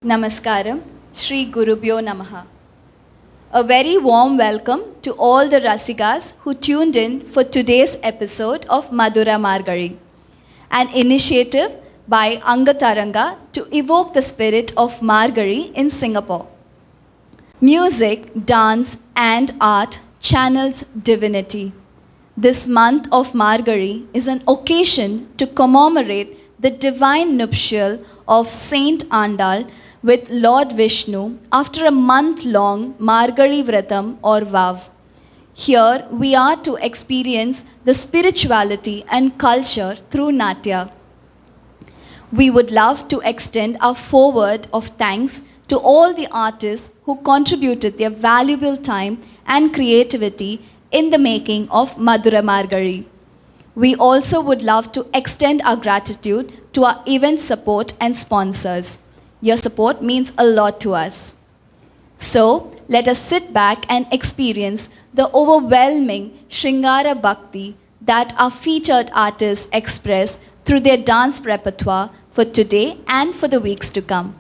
Namaskaram, Shri Gurubhyo Namaha. A very warm welcome to all the Rasikas who tuned in for today's episode of Madhura Margari, an initiative by Angataranga to evoke the spirit of Margari in Singapore. Music, dance, and art channels divinity. This month of Margari is an occasion to commemorate the divine nuptial of Saint Andal with Lord Vishnu after a month-long Margari Vratam or Vav. Here we are to experience the spirituality and culture through Natya. We would love to extend our foreword of thanks to all the artists who contributed their valuable time and creativity in the making of Madhura Margari. We also would love to extend our gratitude to our event support and sponsors. Your support means a lot to us. So, let us sit back and experience the overwhelming Shringara Bhakti that our featured artists express through their dance repertoire for today and for the weeks to come.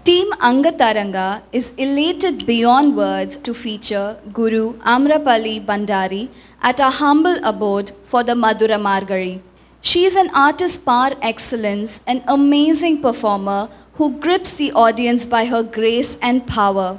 Team Angataranga is elated beyond words to feature Guru Amrapali Bandari at our humble abode for the Madhura Margari. She is an artist par excellence, an amazing performer who grips the audience by her grace and power.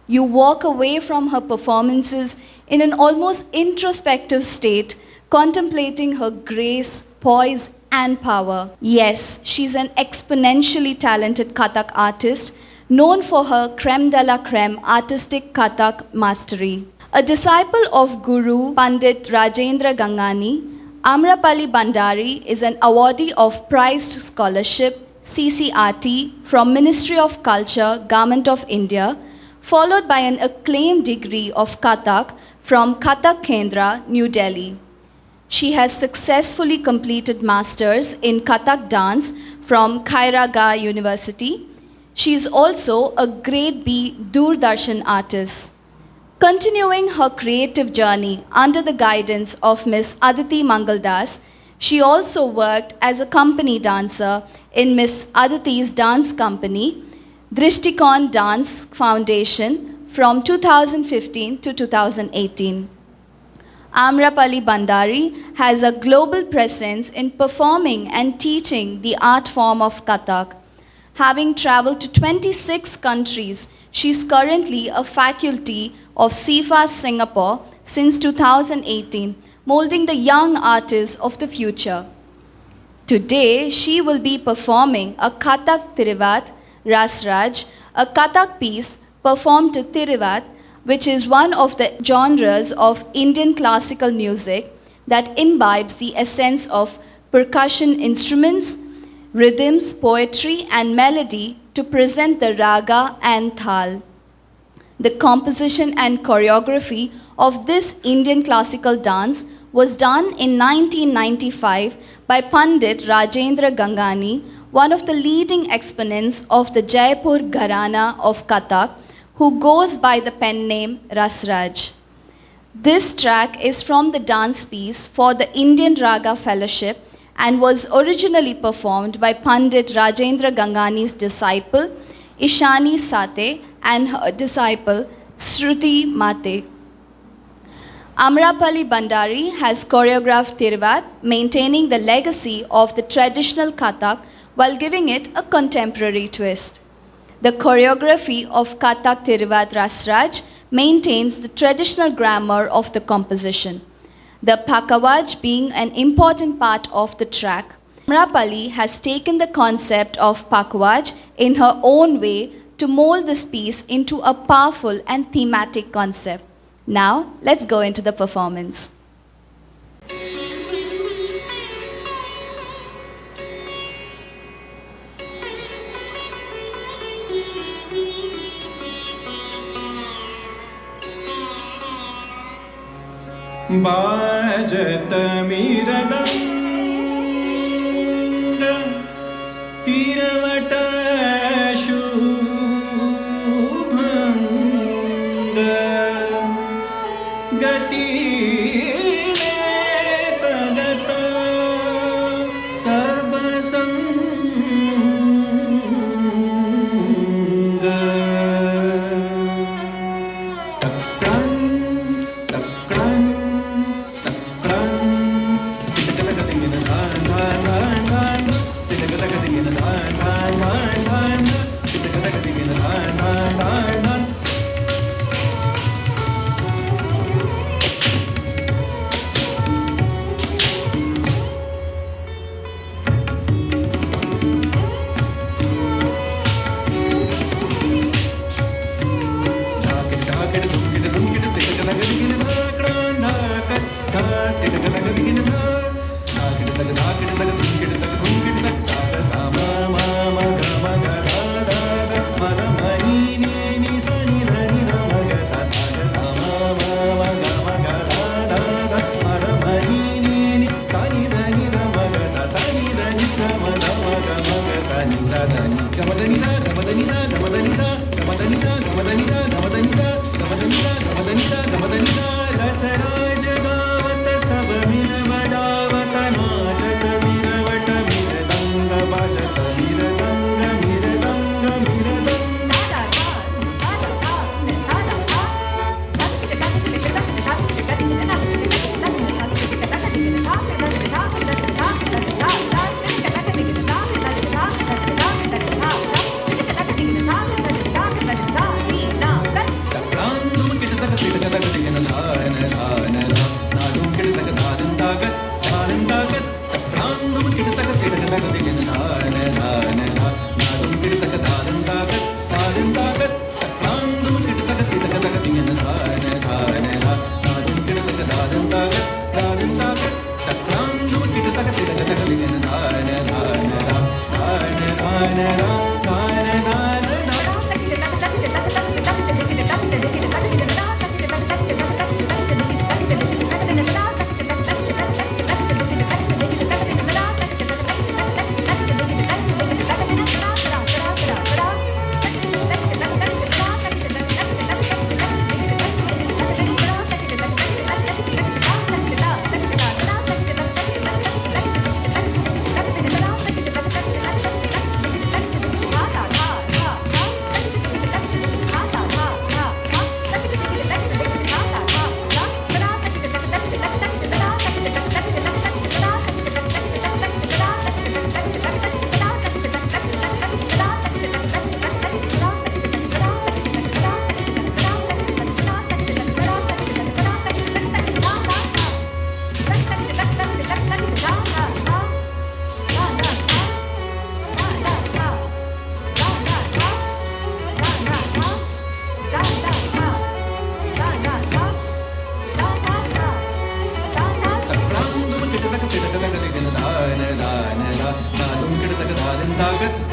You walk away from her performances in an almost introspective state, contemplating her grace, poise, and power. Yes, she's an exponentially talented Kathak artist, known for her creme de la creme artistic Kathak mastery. A disciple of Guru Pandit Rajendra Gangani, Amrapali Bandari is an awardee of prized scholarship CCRT from Ministry of Culture, Government of India, followed by an acclaimed degree of Kathak from Kathak Kendra, New Delhi. She has successfully completed Masters in Kathak Dance from Khairaga University. She is also a Grade B Doordarshan artist. Continuing her creative journey under the guidance of Miss Aditi Mangaldas, she also worked as a company dancer in Miss Aditi's dance company, Drishtikon Dance Foundation, from 2015 to 2018. Amrapali Bandari has a global presence in performing and teaching the art form of Kathak. Having traveled to 26 countries, she is currently a faculty of CFAS Singapore since 2018, molding the young artists of the future. Today, she will be performing a Kathak Tirivat Rasraj, a Kathak piece performed to Tirivat, which is one of the genres of Indian classical music that imbibes the essence of percussion instruments, rhythms, poetry, and melody to present the raga and thal. The composition and choreography of this Indian classical dance was done in 1995 by Pandit Rajendra Gangani, one of the leading exponents of the Jaipur Gharana of Kathak, who goes by the pen name Rasraj. This track is from the dance piece for the Indian Raga Fellowship and was originally performed by Pandit Rajendra Gangani's disciple Ishani Sate and her disciple Shruti Mate. Amrapali Bandari has choreographed Tirivat, maintaining the legacy of the traditional Kathak while giving it a contemporary twist. The choreography of Kathak Tirivat Rasraj maintains the traditional grammar of the composition, the pakawaj being an important part of the track. Amrapali has taken the concept of Pakawaj in her own way to mold this piece into a powerful and thematic concept. Now, let's go into the performance. बाजत मिरदंग तिरवट शुभंग गति तगत सब संग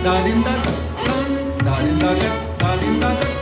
da din da